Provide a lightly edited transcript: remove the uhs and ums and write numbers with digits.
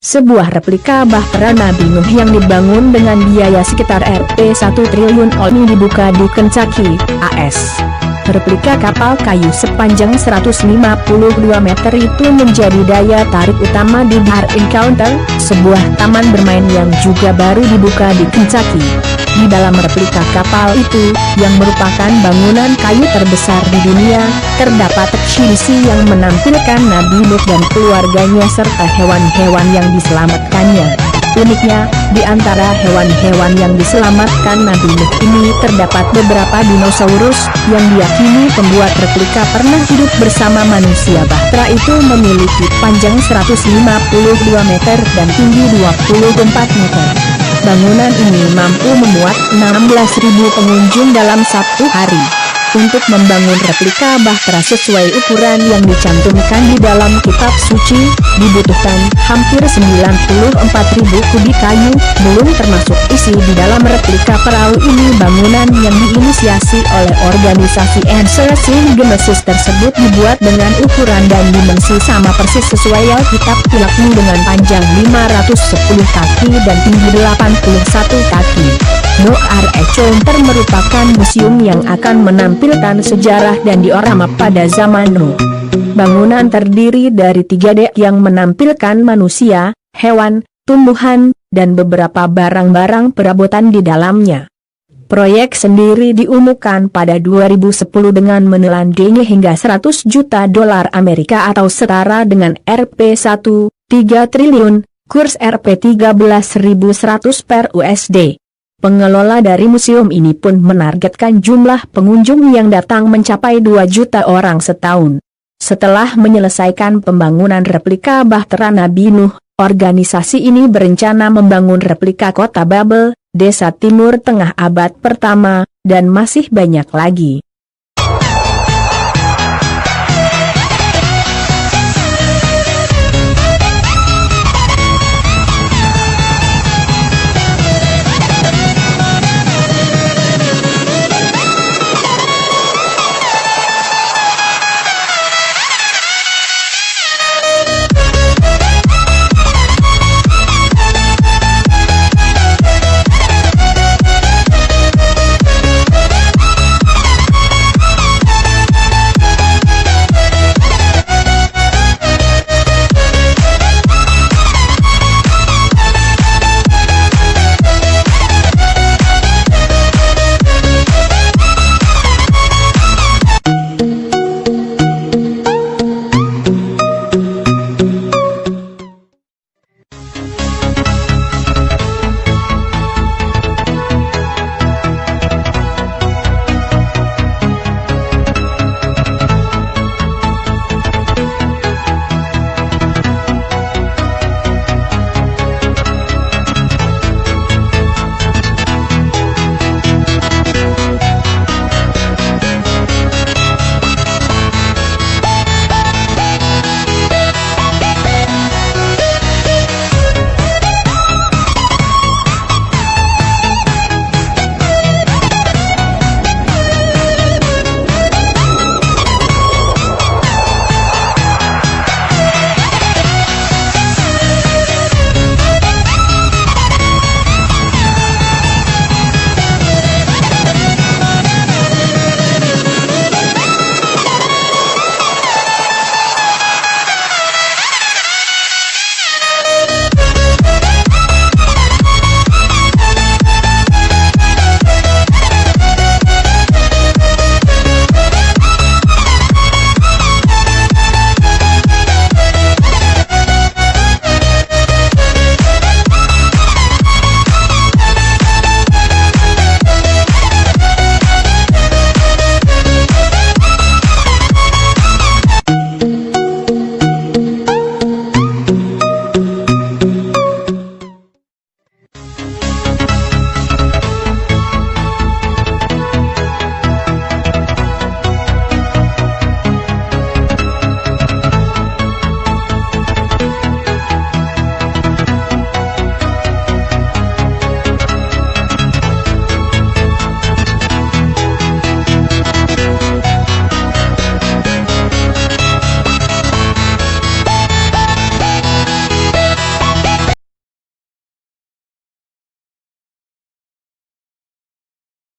sebuah replika Bahtera Nabi Nuh yang dibangun dengan biaya sekitar Rp 1 triliun ini dibuka di Kentucky, AS. Replika kapal kayu sepanjang 152 meter itu menjadi daya tarik utama di Bar Encounter, sebuah taman bermain yang juga baru dibuka di Kentucky. Di dalam replika kapal itu, yang merupakan bangunan kayu terbesar di dunia, terdapat eksibisi yang menampilkan Nabi Nuh dan keluarganya serta hewan-hewan yang diselamatkannya. Uniknya, di antara hewan-hewan yang diselamatkan Nabi Nuh ini terdapat beberapa dinosaurus, yang diyakini pembuat replika pernah hidup bersama manusia. Bahtera itu memiliki panjang 152 meter dan tinggi 24 meter. Bangunan ini mampu memuat 16.000 pengunjung dalam satu hari. Untuk membangun replika Bahtera sesuai ukuran yang dicantumkan di dalam kitab suci, dibutuhkan hampir 94.000 kubik kayu, belum termasuk isi di dalam replika perahu ini. Bangunan yang diinisiasi oleh organisasi Answer Sin Genesis tersebut dibuat dengan ukuran dan dimensi sama persis sesuai Alkitab, yakni dengan panjang 510 kaki dan tinggi 81 kaki. Noar Counter merupakan museum yang akan menampilkan sejarah dan diorama pada zaman Nuh. Bangunan terdiri dari 3 dek yang menampilkan manusia, hewan, tumbuhan, dan beberapa barang-barang perabotan di dalamnya. Proyek sendiri diumumkan pada 2010 dengan menelan biaya hingga 100 juta dolar Amerika atau setara dengan Rp 1,3 triliun, kurs Rp 13.100 per USD. Pengelola dari museum ini pun menargetkan jumlah pengunjung yang datang mencapai 2 juta orang setahun. Setelah menyelesaikan pembangunan replika Bahtera Nabi Nuh, organisasi ini berencana membangun replika kota Babel, Desa Timur Tengah abad pertama, dan masih banyak lagi.